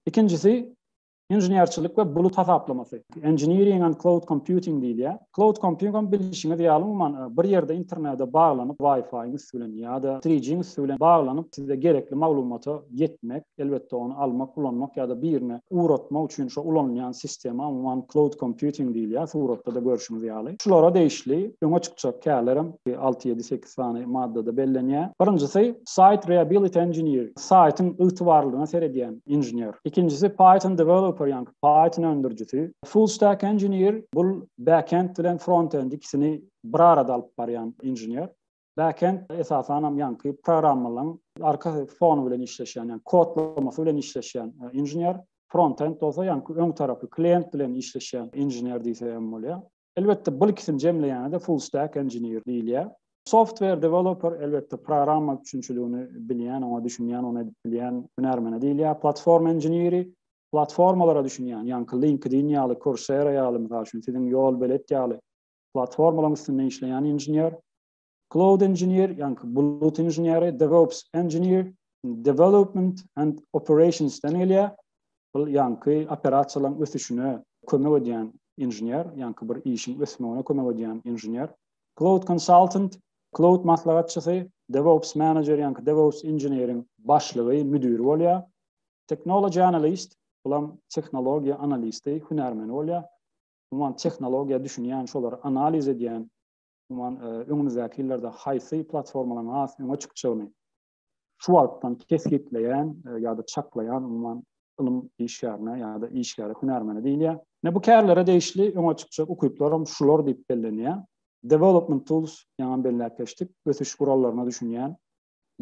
İkincisi injinerçilik ve bulut hesaplaması. Engineering and cloud computing değil ya. Cloud computing bilişime diyelim bir yerde internete bağlanıp Wi-Fi'nin üstüne ya da 3G'nin üstüne bağlanıp size gerekli malumatı yetmek, elbette onu almak, kullanmak ya da birine uğratmak için şu ulanlayan sistemi ama cloud computing değil ya. Suratda da görüşümüz yani. Şulara değişli. Öne çıkacak kârlerim 6-7-8 tane maddede belleniyor. Birincisi Site Reliability Engineer. Site'ın itibarlılığına seyrediyen engineer. İkincisi Python Developer yani Python öndürücüsü. Full Stack Engineer bu backend ile frontend ikisini bir arada alıp barayan engineer. Backend esasen yankı programlanan arka fonu ile işleşen yani kodlaması ile işleşen engineer. Frontend olsa yankı ön tarafı client ile işleşen engineer diyeceğim oluyor. Elbette bu ikisini cemleyen de full stack engineer değil ya. Software developer elbette program üçüncülüğünü bilen, onu düşünen, onu bilen hünermene değil ya. Platform engineer'i platformalara düşünen, yani LinkedIn yalı, Coursera yalı, mesela sizin yol belet yalı platformaların üstünde işleyen engineer. Cloud engineer, yani bulut engineer, DevOps engineer, development and operations deniliyor. Yani operasyon ötüşüne kömek eden engineer, yani bir işin ötüşüne kömek eden engineer. Cloud consultant, cloud maslahatçısı, DevOps manager, yani DevOps engineering başlığı, müdürü oluyor. Technology analyst, ulan teknoloji analisti, hünermen oluyor. Ulan teknolojiye düşünen, şoları analiz eden, ulan önümüzdeki yıllarda haysi platformaların aslında çıkacağını şu alttan keskitleyen ya da çaklayan ulan ılım iş yerine ya da iş yerine hünermene değil ya. Ne bu kârlara değişli ön çıkacak okuyuplarım şular deyip belleniyor. Development tools yani belirleştik. Ötüş kurallarına düşünen.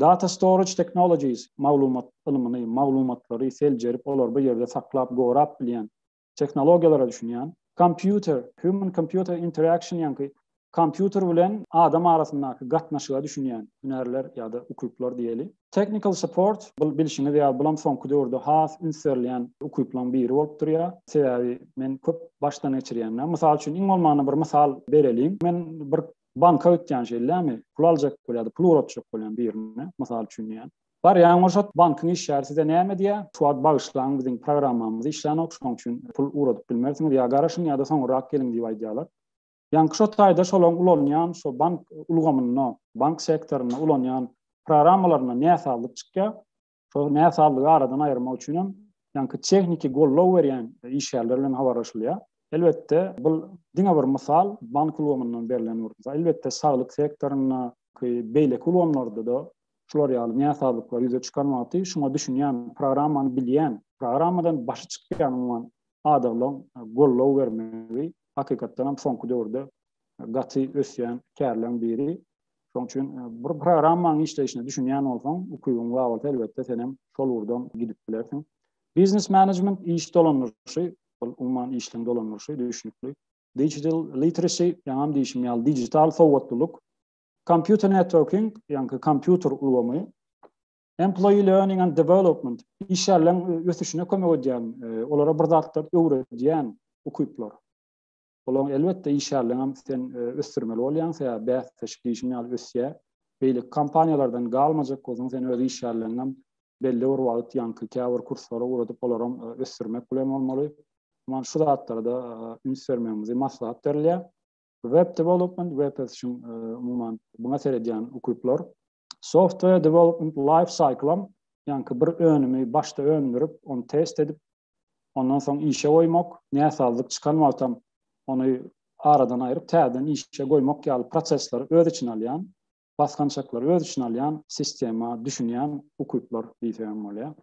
Data storage technologies malumat ılımını, malumatları selcerip olar bir yerde saklap gorap bilen teknolojilara düşünen. Computer, human computer interaction yani computer bilen adam arasındaki gatnaşığa düşünen hünerler ya da okuyuplar diyelim. Technical support bilişini veya bulan son kudurdu has inserleyen okuyuplan biri olup duruyor. Sebebi men köp baştan geçiriyenler. Misal için in olmağına bir misal verelim. Men bir banka ötken şeyler mi? Pul alacak ya da pul uğratacak olan birine misal için yani. Var yani o bankın iş yeri size neyme diye şu ad bağışlan bizim programımızı işleyen okşan için pul uğratıp bilmersiniz ya garajın ya da sonra gelin diye aydiyalar. Yani şu tayda şolong ulanyan, şu bank ulgamını, bank sektörüne ulanyan programmalarına ne sağlık çıkıyor? Şu ne sağlığı aradan ayırmak için yani tekniki gollo veren iş yerlerinin havarlaşılıyor. Elbette bu dine bir misal bank ulgamından verilen urda. Elbette sağlık sektörüne beylek ulgamlarda da şular yani ne sağlıklar yüze çıkarmaktı. Şuna düşünen, programını bilen, programdan başı çıkan adamlar gollo vermeyi hakikaten son kudurda gatı ösyen kärlen biri. Şoň üçin bir programmaň işleşine düşünýän bolsaň, okuyuň wagt elbette senem şol urdan gidip bilersiň. Business management iş dolanýarşy, umman işleň dolanýarşy düşünükli. Digital literacy, ýa-da diýişim ýaly digital sowatlyk. Computer networking, ýa-ni computer ulgamy. Employee learning and development, iş ýerleriniň ösüşine kömek edýän, olara bir zatlar öwredýän okuyuplar. Olan elbette iş yerlerine sen östürmeli olyansa ya beyaz teşkilisini al ösye. Böyle kampanyalardan galmacak olsun sen öyle iş yerlerinden belli bir vakit yankı kâvır kurslara uğradıp olaram östürmek kulem olmalı. Ama şu da hatları da ünsürmemizi maslahat veriliyor. Web development, web için umuman buna seyrediyen okuyuplar. Software development life cycle'ım yankı bir önümü başta öndürüp onu test edip ondan sonra işe koymak, neye sağlık çıkarmatam onu aradan ayırıp täzeden işe koymak ýaly prosesleri öz içine alýan, baskançaklary öz içine alýan sistema düşünýän okuyuplar diýýän bolýar.